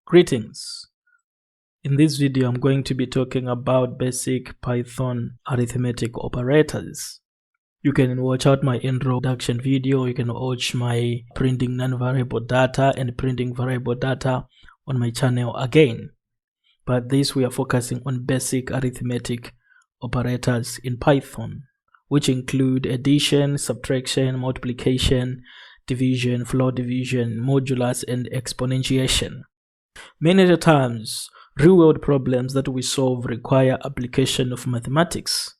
Greetings. In this video, I'm going to be talking about basic Python arithmetic operators. You can watch out my introduction video. You can watch my printing non-variable data and printing variable data on my channel again. But this we are focusing on basic arithmetic operators in Python, which include addition, subtraction, multiplication, division, floor division, modulus, and exponentiation. Many of the times, real-world problems that we solve require application of mathematics.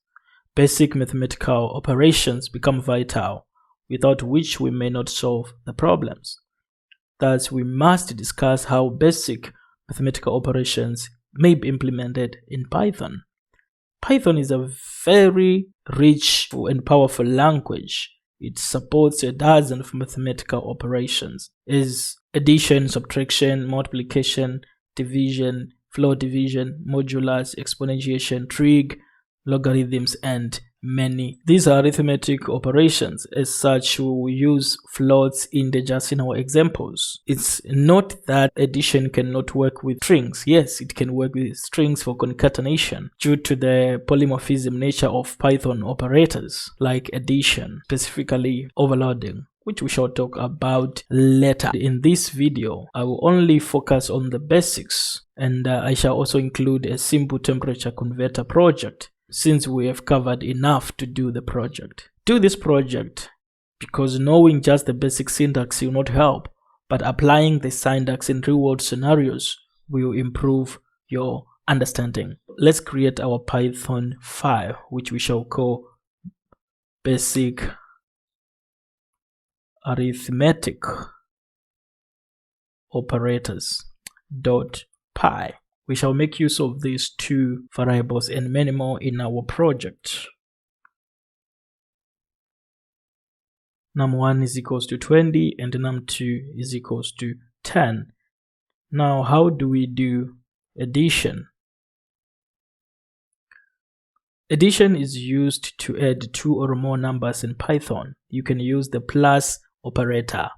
Basic mathematical operations become vital, without which we may not solve the problems. Thus, we must discuss how basic mathematical operations may be implemented in Python. Python is a very rich and powerful language. It supports a dozen of mathematical operations, as addition, subtraction, multiplication, division, floor division, modulus, exponentiation, trig, logarithms, and many. These are arithmetic operations. As such, we will use floats, integers in our examples. It's not that addition cannot work with strings. Yes, it can work with strings for concatenation due to the polymorphism nature of Python operators like addition, specifically overloading, which we shall talk about later. In this video, I will only focus on the basics, and I shall also include a simple temperature converter project, since we have covered enough to do the project. Do this project because knowing just the basic syntax will not help, but applying the syntax in real-world scenarios will improve your understanding. Let's create our Python file, which we shall call basic arithmetic operators.py. We shall make use of these two variables and many more in our project. num1 is equals to 20 and num2 is equals to 10. Now, how do we do addition? Addition is used to add two or more numbers in Python. You can use the plus operator.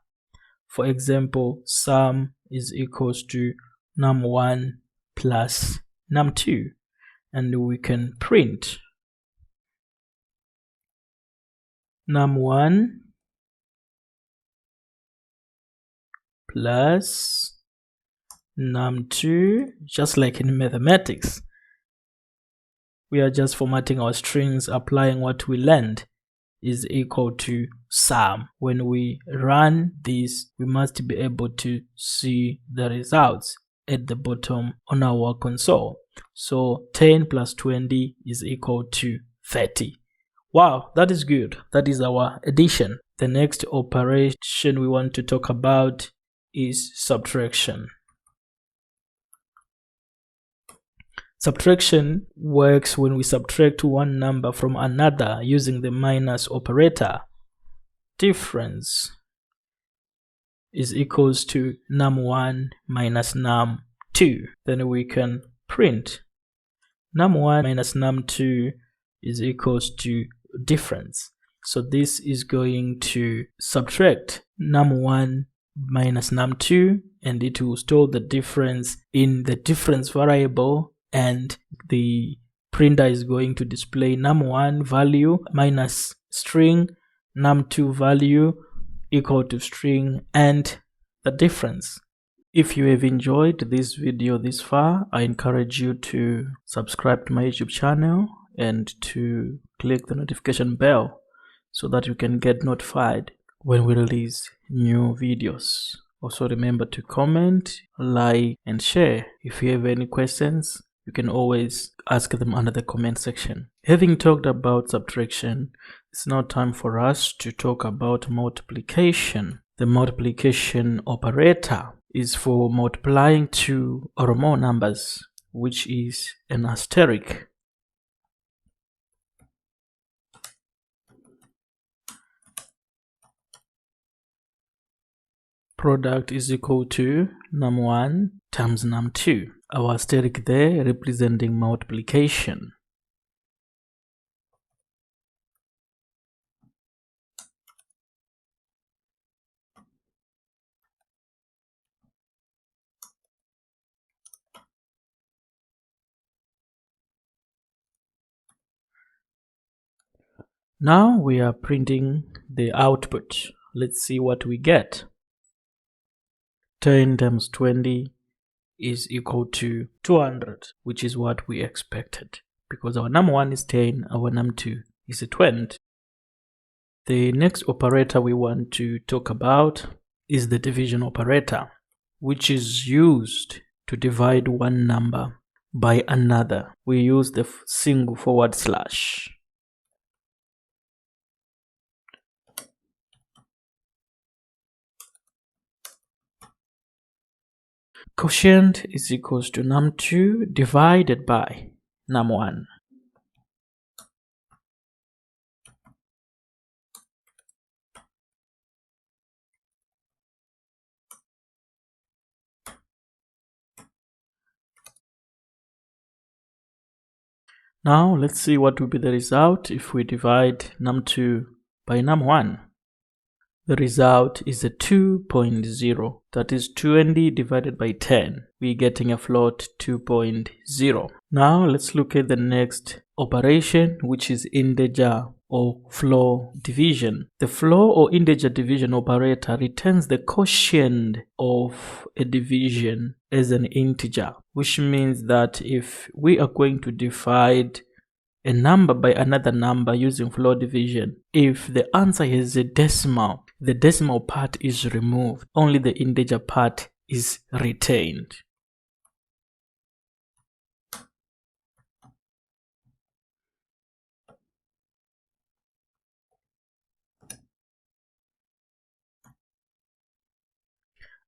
For example, sum is equals to num1 plus num2, and we can print num1 plus num2. Just like in mathematics, we are just formatting our strings, applying what we learned, is equal to sum. When we run this, we must be able to see the results at the bottom on our console. So 10 plus 20 is equal to 30. Wow, that is good. That is our addition. The next operation we want to talk about is subtraction. Subtraction works when we subtract one number from another using the minus operator. Difference is equals to num1 minus num2. Then we can print num1 minus num2 is equals to difference. So this is going to subtract num1 minus num2, and it will store the difference in the difference variable, and the printer is going to display num1 value minus string, num2 value equal to string, and the difference. If you have enjoyed this video this far, I encourage you to subscribe to my YouTube channel and to click the notification bell so that you can get notified when we release new videos. Also remember to comment, like, and share. If you have any questions, you can always ask them under the comment section. Having talked about subtraction, it's now time for us to talk about multiplication. The multiplication operator is for multiplying two or more numbers, which is an asterisk. Product is equal to num1 times num2. Our asterisk there representing multiplication. Now we are printing the output. Let's see what we get. 10 times 20 is equal to 200, which is what we expected, because our num1 is 10, our num2 is 20. The next operator we want to talk about is the division operator, which is used to divide one number by another. We use the single forward slash. Quotient is equals to num2 divided by num1. Now let's see what will be the result if we divide num2 by num1. The result is a 2.0, that is 20 divided by 10. We're getting a float 2.0. Now let's look at the next operation, which is integer or floor division. The floor or integer division operator returns the quotient of a division as an integer, which means that if we are going to divide a number by another number using floor division, if the answer has a decimal, the decimal part is removed, only the integer part is retained.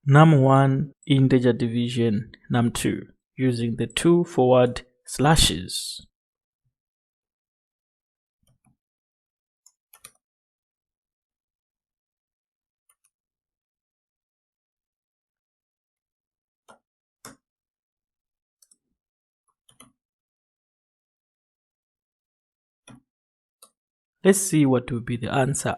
Num1 integer division num2 using the two forward slashes. Let's see what will be the answer.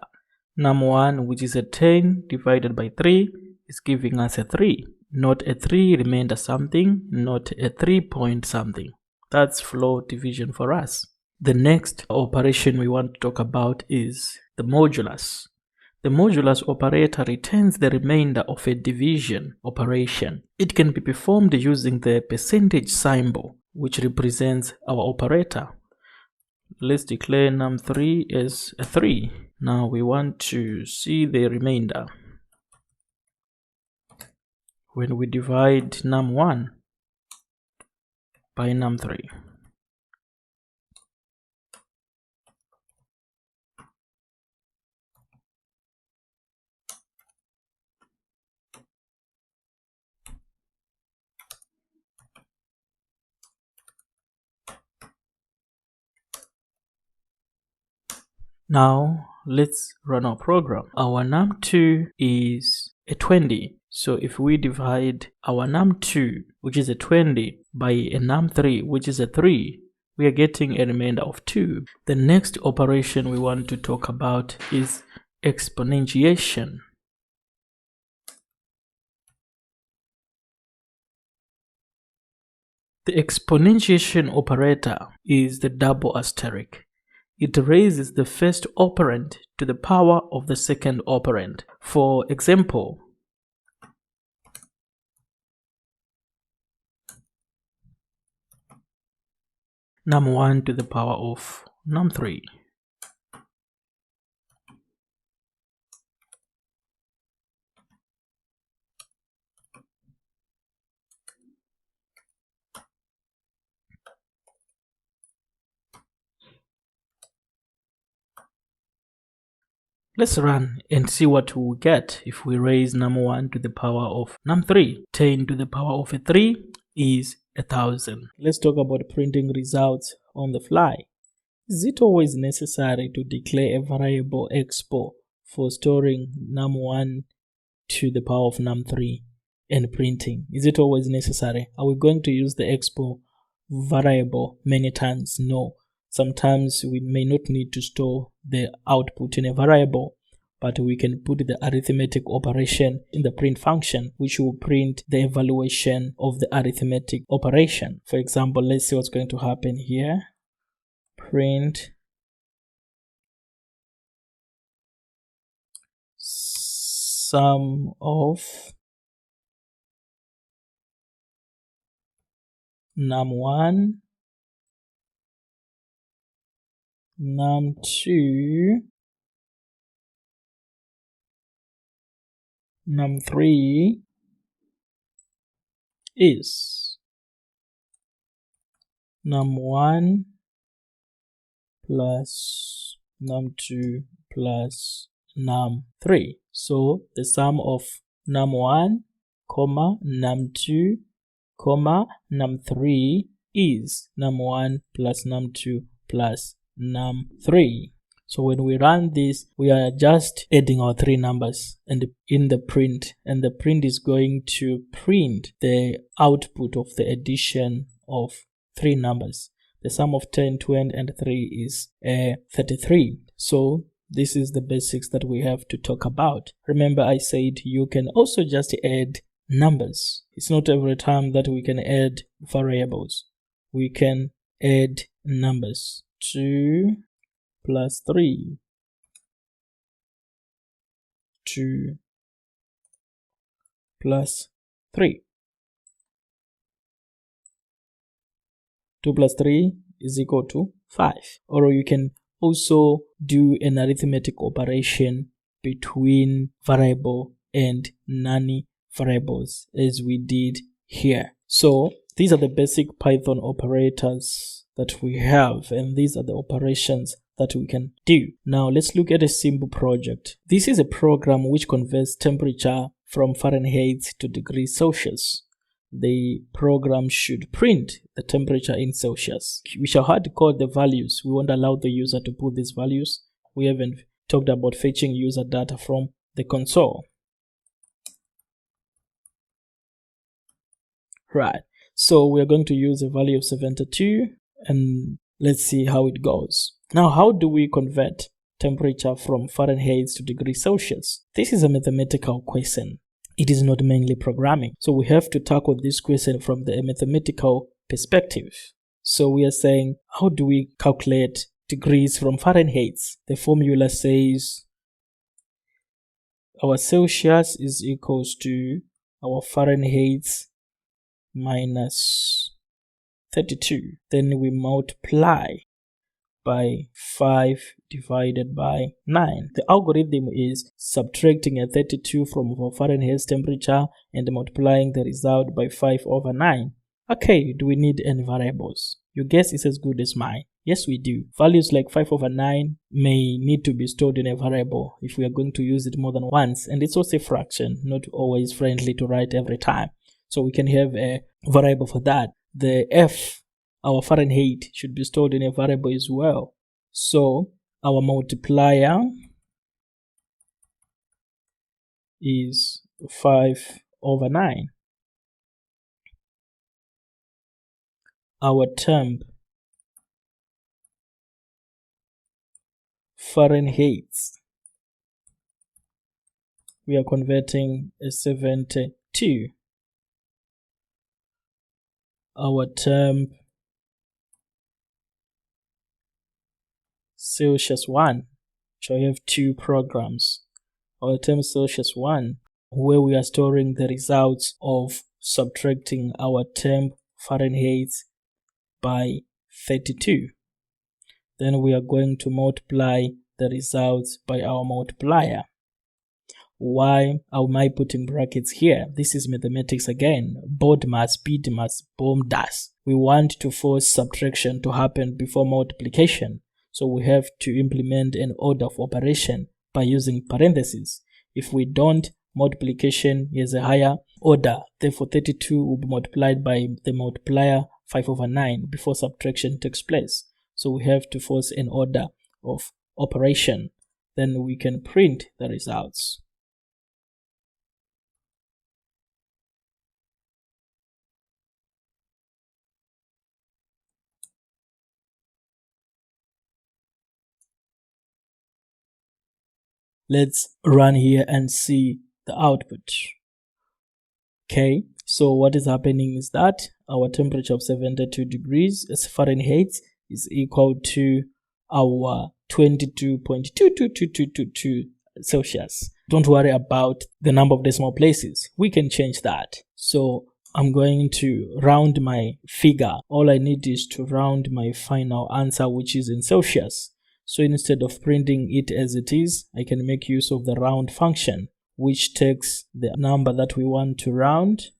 Num1, which is a 10 divided by 3, is giving us a 3, not a 3 remainder something, not a 3 point something. That's floor division for us. The next operation we want to talk about is the modulus. The modulus operator returns the remainder of a division operation. It can be performed using the percentage symbol, which represents our operator. Let's declare num3 as a 3. Now we want to see the remainder. When we divide num1 by num3. Now let's run our program. Our num2 is a 20. So if we divide our num2, which is a 20, by a num3, which is a 3, we are getting a remainder of 2. The next operation we want to talk about is exponentiation. The exponentiation operator is the double asterisk. It raises the first operand to the power of the second operand. For example, num1 to the power of num3. Let's run and see what we get if we raise num1 to the power of num3. 10 to the power of a 3 is 1000. Let's talk about printing results on the fly. Is it always necessary to declare a variable expo for storing num1 to the power of num3 and printing? Is it always necessary? Are we going to use the expo variable many times? No. Sometimes we may not need to store the output in a variable, but we can put the arithmetic operation in the print function, which will print the evaluation of the arithmetic operation. For example, let's see what's going to happen here. Print sum of num1, num2, num3 is num1 plus num2 plus num3. So the sum of num1, comma, num2, comma, num3 is num1 plus num2 plus num3. So when we run this, we are just adding our three numbers and in the print, and the print is going to print the output of the addition of three numbers. The sum of 10, 20, and 3 is 33. So this is the basics that we have to talk about. Remember, I said you can also just add numbers. It's not every time that we can add variables. We can add numbers. 2 plus 3, 2 plus 3. 2 plus 3 is equal to 5. Or you can also do an arithmetic operation between variable and non-variables as we did here. So these are the basic Python operators that we have, and these are the operations that we can do. Now let's look at a simple project. This is a program which converts temperature from Fahrenheit to degrees Celsius. The program should print the temperature in Celsius. We shall hard code the values. We won't allow the user to put these values. We haven't talked about fetching user data from the console. Right, so we're going to use a value of 72 and let's see how it goes. Now, how do we convert temperature from Fahrenheit to degrees Celsius? This is a mathematical question. It is not mainly programming. So we have to tackle this question from the mathematical perspective. So we are saying, how do we calculate degrees from Fahrenheit? The formula says our Celsius is equals to our Fahrenheit minus 32. Then we multiply by 5 divided by 9. The algorithm is subtracting a 32 from our Fahrenheit temperature and multiplying the result by 5 over 9. Okay, do we need any variables? Your guess is as good as mine. Yes, we do. Values like 5 over 9 may need to be stored in a variable if we are going to use it more than once, and it's also a fraction, not always friendly to write every time. So we can have a variable for that. The F, our Fahrenheit, should be stored in a variable as well. So our multiplier is 5 over 9. Our temp, Fahrenheit, we are converting a 72. Our temp, Celsius 1. So we have two programs. Our temp Celsius 1, where we are storing the results of subtracting our temp Fahrenheit by 32. Then we are going to multiply the results by our multiplier. Why am I putting brackets here? This is mathematics again. BODMAS, BDMAS, BOMDAS. We want to force subtraction to happen before multiplication. So we have to implement an order of operation by using parentheses. If we don't, multiplication is a higher order. Therefore, 32 will be multiplied by the multiplier 5 over 9 before subtraction takes place. So we have to force an order of operation. Then we can print the results. Let's run here and see the output. Okay, so what is happening is that our temperature of 72 degrees Fahrenheit is equal to our 22.222222 Celsius. Don't worry about the number of decimal places. We can change that. So I'm going to round my figure. All I need is to round my final answer, which is in Celsius. So instead of printing it as it is, I can make use of the round function, which takes the number that we want to round,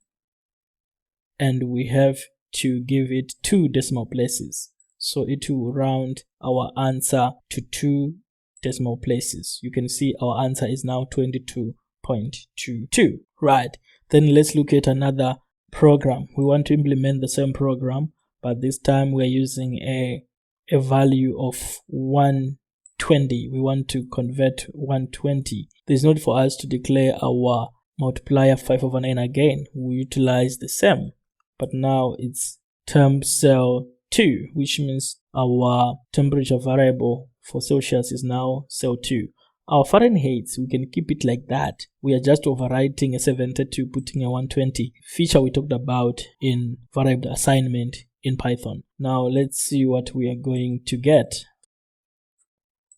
and we have to give it 2 decimal places. So it will round our answer to 2 decimal places. You can see our answer is now 22.22. Right, then let's look at another program. We want to implement the same program, but this time we're using a value of 120. We want to convert 120. There's no need for us to declare our multiplier 5/9 again. We utilize the same, but now it's term cell 2, which means our temperature variable for Celsius is now cell 2. Our Fahrenheit, we can keep it like that. We are just overwriting a 72, putting a 120, feature we talked about in variable assignment in Python. Now let's see what we are going to get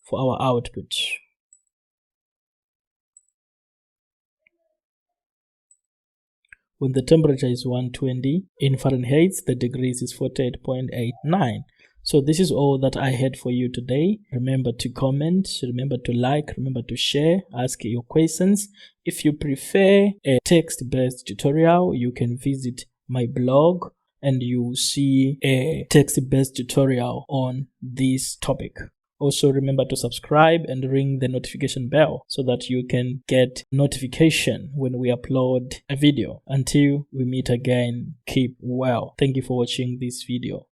for our output. When the temperature is 120 in Fahrenheit, the degrees is 48.89. So this is all that I had for you today. Remember to comment, remember to like, remember to share, ask your questions. If you prefer a text-based tutorial, you can visit my blog and you see a text-based tutorial on this topic. Also remember to subscribe and ring the notification bell so that you can get notification when we upload a video. Until we meet again, keep well. Thank you for watching this video.